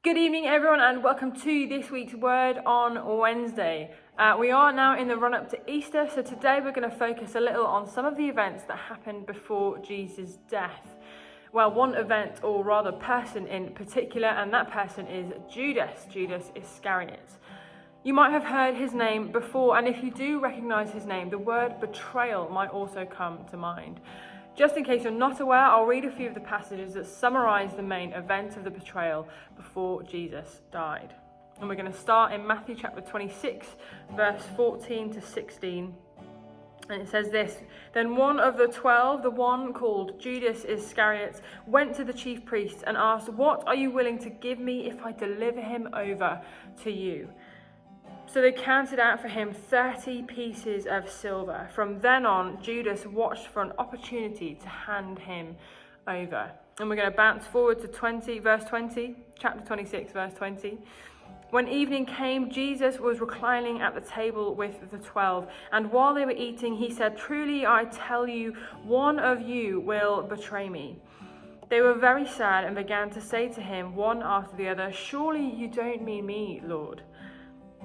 Good evening, everyone, and welcome to this week's Word on Wednesday. We are now in the run-up to Easter, so today we're going to focus a little on some of the events that happened before Jesus' death. Well, one event, or rather person in particular, and that person is Judas Iscariot. You might have heard his name before, and if you do recognise his name, the word betrayal might also come to mind. Just in case you're not aware, I'll read a few of the passages that summarise the main event of the betrayal before Jesus died. And we're going to start in Matthew chapter 26, verse 14 to 16. And it says this: Then one of the 12, the one called Judas Iscariot, went to the chief priests and asked, "What are you willing to give me if I deliver him over to you?" So they counted out for him 30 pieces of silver. From then on, Judas watched for an opportunity to hand him over. And we're going to bounce forward to chapter 26, verse 20. When evening came, Jesus was reclining at the table with the 12. And while they were eating, he said, "Truly I tell you, one of you will betray me." They were very sad and began to say to him, one after the other, "Surely you don't mean me, Lord."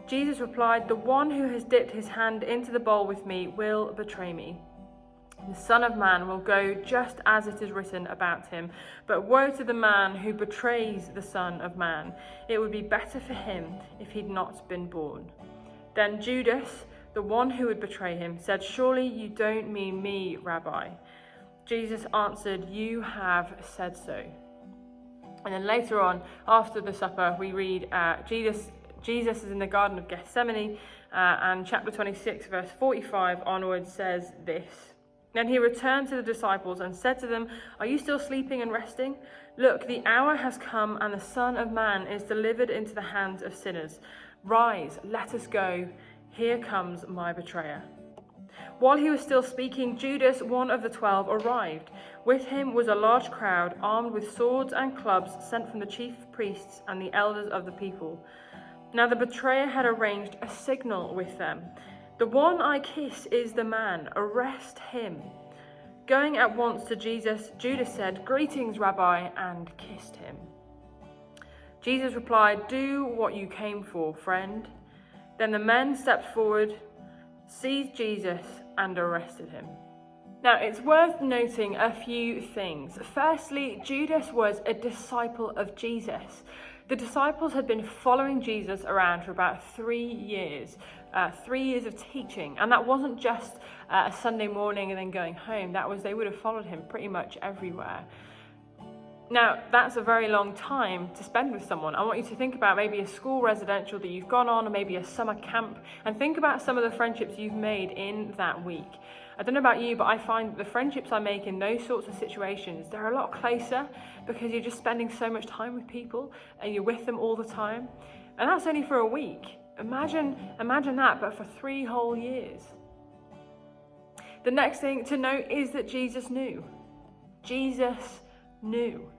Jesus replied, "The one who has dipped his hand into the bowl with me will betray me. The Son of Man will go just as it is written about him. But woe to the man who betrays the Son of Man. It would be better for him if he'd not been born." Then Judas, the one who would betray him, said, "Surely you don't mean me, Rabbi." Jesus answered, "You have said so." And then later on, after the supper, we read Jesus is in the Garden of Gethsemane, and chapter 26, verse 45 onwards says this: Then he returned to the disciples and said to them, "Are you still sleeping and resting? Look, the hour has come and the Son of Man is delivered into the hands of sinners. Rise, let us go. Here comes my betrayer." While he was still speaking, Judas, one of the 12, arrived. With him was a large crowd, armed with swords and clubs, sent from the chief priests and the elders of the people. Now the betrayer had arranged a signal with them. "The one I kiss is the man. Arrest him." Going at once to Jesus, Judas said, "Greetings, Rabbi," and kissed him. Jesus replied, "Do what you came for, friend." Then the men stepped forward, seized Jesus, and arrested him. Now, it's worth noting a few things. Firstly, Judas was a disciple of Jesus. The disciples had been following Jesus around for about 3 years, 3 years of teaching. And that wasn't just a Sunday morning and then going home. They would have followed him pretty much everywhere. Now, that's a very long time to spend with someone. I want you to think about maybe a school residential that you've gone on, or maybe a summer camp, and think about some of the friendships you've made in that week. I don't know about you, but I find the friendships I make in those sorts of situations, they're a lot closer because you're just spending so much time with people and you're with them all the time. And that's only for a week. Imagine that, but for 3 whole years. The next thing to note is that Jesus knew. Jesus knew.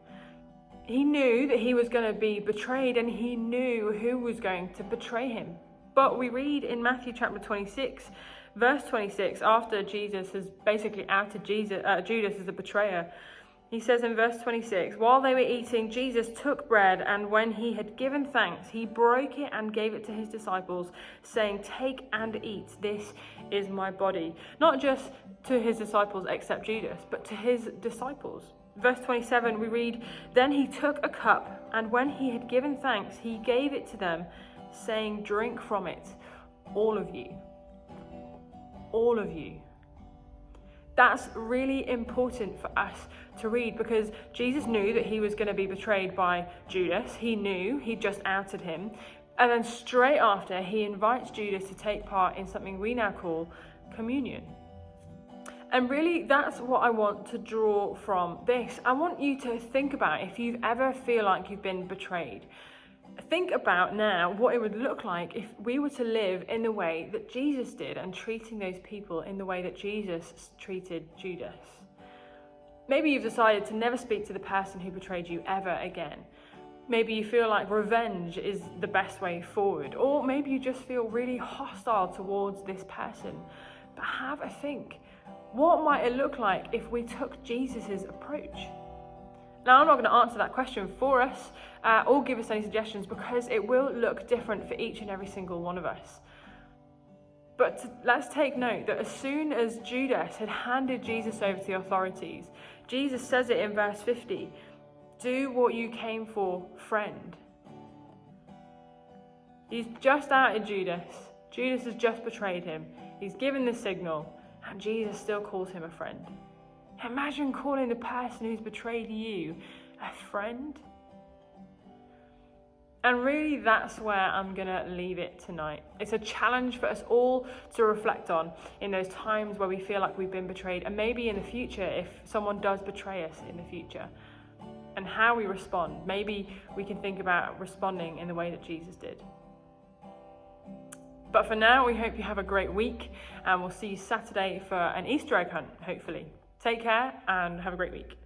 He knew that he was going to be betrayed, and he knew who was going to betray him. But we read in Matthew chapter 26, verse 26, after Jesus has basically outed Judas as the betrayer, he says in verse 26, "While they were eating, Jesus took bread, and when he had given thanks, he broke it and gave it to his disciples, saying, 'Take and eat, this is my body.'" Not just to his disciples except Judas, but to his disciples. Verse 27, we read, "Then he took a cup, and when he had given thanks, he gave it to them, saying, 'Drink from it, all of you.'" All of you. That's really important for us to read, because Jesus knew that he was going to be betrayed by Judas. He knew, he just outed him. And then straight after, he invites Judas to take part in something we now call communion. And really, that's what I want to draw from this. I want you to think about if you ever feel like you've been betrayed. Think about now what it would look like if we were to live in the way that Jesus did, and treating those people in the way that Jesus treated Judas. Maybe you've decided to never speak to the person who betrayed you ever again. Maybe you feel like revenge is the best way forward. Or maybe you just feel really hostile towards this person. But have a think. What might it look like if we took Jesus' approach? Now, I'm not going to answer that question for us or give us any suggestions, because it will look different for each and every single one of us. But let's take note that as soon as Judas had handed Jesus over to the authorities, Jesus says it in verse 50, "Do what you came for, friend." He's just outed Judas. Judas has just betrayed him. He's given the signal, and Jesus still calls him a friend. Imagine calling the person who's betrayed you a friend. And really, that's where I'm going to leave it tonight. It's a challenge for us all to reflect on in those times where we feel like we've been betrayed, and maybe in the future if someone does betray us in the future, and how we respond. Maybe we can think about responding in the way that Jesus did. But for now, we hope you have a great week, and we'll see you Saturday for an Easter egg hunt, hopefully. Take care and have a great week.